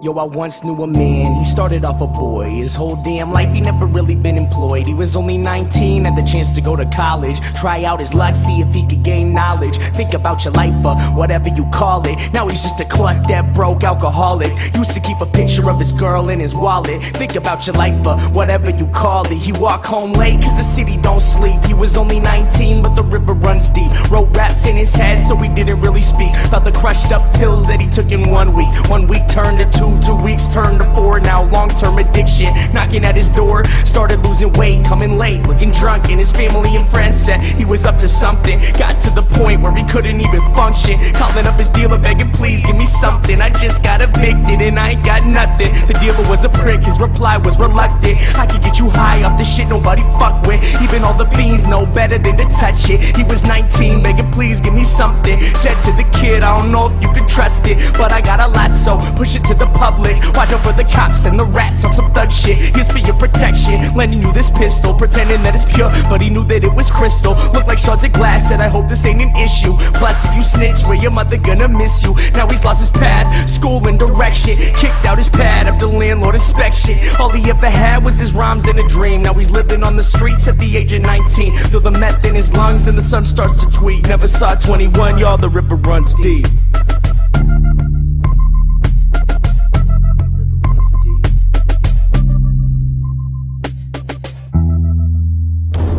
Yo, I once knew a man, he started off a boy. His whole damn life he never really been employed. He was only 19, had the chance to go to college, try out his luck, see if he could gain knowledge. Think about your life, whatever you call it. Now he's just a cluck that broke alcoholic. Used to keep a picture of his girl in his wallet. Think about your life, whatever you call it. He walked home late cause the city don't sleep. He was only 19 but the river runs deep. Wrote raps in his head so he didn't really speak about the crushed up pills that he took in 1 week. 1 week turned to 2, 2 weeks turned to 4. Now long-term addiction knocking at his door. Started losing weight, coming late, looking drunk, and his family and friends said he was up to something. Got to the point where he couldn't even function, calling up his dealer begging, please give me something. I just got evicted and I ain't got nothing. The dealer was a prick, his reply was reluctant. I could get you high off the shit nobody fuck with. Even all the fiends know better than to touch it. He was 19 begging, please give me something. Said to the kid, I don't know if you can trust it, but I got a lot, so push it to the public. Watch out for the cops and the rats on some thug shit. Here's for your protection, lending you this pistol, pretending that it's pure, but he knew that it was crystal. Looked like shards of glass, said I hope this ain't an issue. Plus if you snitch, swear your mother gonna miss you. Now he's lost his path, school and direction, kicked out his pad after landlord inspection. All he ever had was his rhymes and a dream. Now he's living on the streets at the age of 19. Feel the meth in his lungs and the sun starts to tweet. Never saw 21, y'all, the river runs deep.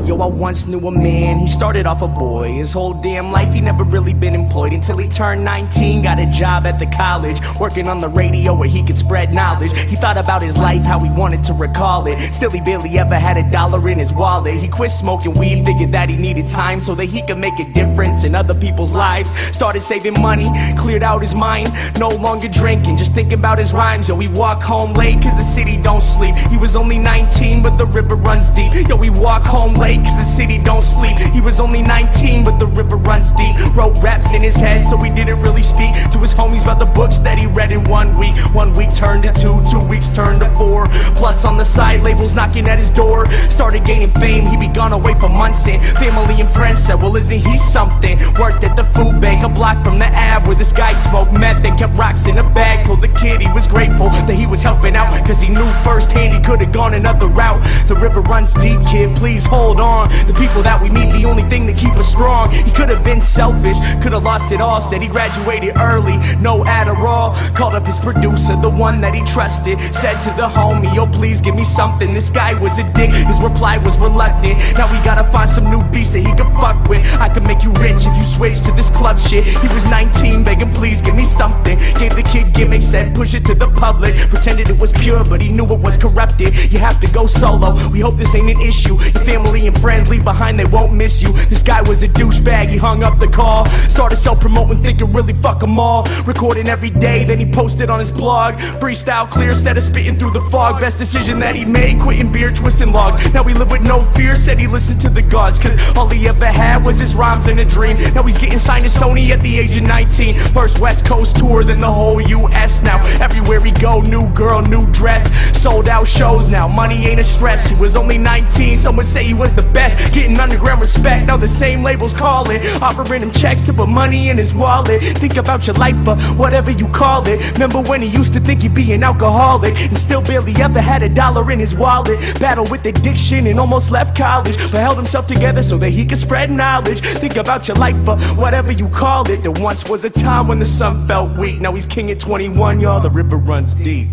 Yo, I once knew a man, he started off a boy. His whole damn life he never really been employed until he turned 19, got a job at the college, working on the radio where he could spread knowledge. He thought about his life, how he wanted to recall it. Still he barely ever had $1 in his wallet. He quit smoking weed, figured that he needed time so that he could make a difference in other people's lives. Started saving money, cleared out his mind, no longer drinking, just thinking about his rhymes. Yo, he walked home late cause the city don't sleep. He was only 19 but the river runs deep. Yo, he walked home late cause the city don't sleep. He was only 19 but the river runs deep. Wrote raps in his head so he didn't really speak to his homies about the books that he read in 1 week. 1 week turned to 2, 2 weeks turned to 4. Plus on the side labels knocking at his door. Started gaining fame, he'd be gone away for months and family and friends said, well isn't he something? Worked at the food bank a block from the Ave where this guy smoked meth and kept rocks in a bag. Told the kid he was grateful that he was helping out cause he knew firsthand he could've gone another route. The river runs deep, kid, please hold on. The people that we meet, the only thing that keep us strong. He could've been selfish, could've lost it all. Instead he graduated early, no Adderall. Called up his producer, the one that he trusted. Said to the homie, yo please give me something. This guy was a dick, his reply was reluctant. Now we gotta find some new beats that he can fuck with. I can make you rich if you switch to this club shit. He was 19 begging please give me something. Gave the kid gimmicks, said push it to the public. Pretended it was pure but he knew it was corrupted. You have to go solo, we hope this ain't an issue. Your family and friends leave behind, they won't miss you. This guy was a douchebag, he hung up the call. Started self-promoting, thinking really fuck them all. Recording every day, then he posted on his blog. Freestyle clear, instead of spitting through the fog. Best decision that he made, quitting beer, twisting logs. Now he lived with no fear, said he listened to the gods. Cause all he ever had was his rhymes and a dream. Now he's getting signed to Sony at the age of 19. First West Coast tour, then the whole US. Now everywhere he go, new girl, new dress. Sold out shows now, money ain't a stress. He was only 19, some would say he was the best. Getting underground respect, now the same labels calling, offering him checks to put money in his wallet. Think about your life, whatever you call it. Remember when he used to think he'd be an alcoholic and still barely ever had $1 in his wallet. Battled with addiction and almost left college, but held himself together so that he could spread knowledge. Think about your life, whatever you call it. There once was a time when the sun felt weak. Now he's king at 21, y'all, the river runs deep.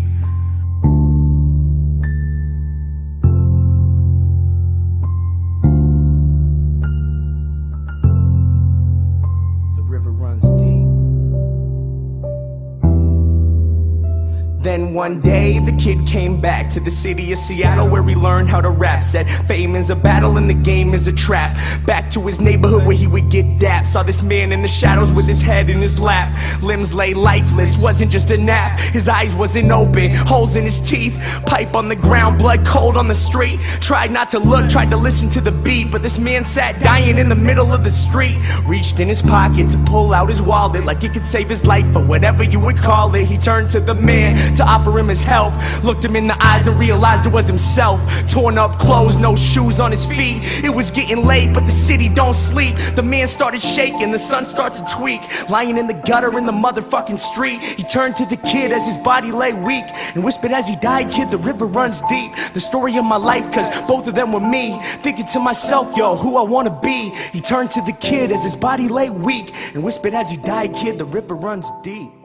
Then one day the kid came back to the city of Seattle where he learned how to rap. Said fame is a battle and the game is a trap. Back to his neighborhood where he would get dapped. Saw this man in the shadows with his head in his lap. Limbs lay lifeless, wasn't just a nap. His eyes wasn't open, holes in his teeth. Pipe on the ground, blood cold on the street. Tried not to look, tried to listen to the beat, but this man sat dying in the middle of the street. Reached in his pocket to pull out his wallet like it could save his life or whatever you would call it. He turned to the man, to offer him his help. Looked him in the eyes and realized it was himself. Torn up clothes, no shoes on his feet. It was getting late, but the city don't sleep. The man started shaking, the sun starts to tweak. Lying in the gutter in the motherfucking street, he turned to the kid as his body lay weak and whispered as he died, "Kid, the river runs deep." The story of my life, cause both of them were me. Thinking to myself, yo, who I wanna be. He turned to the kid as his body lay weak and whispered as he died, "Kid, the river runs deep."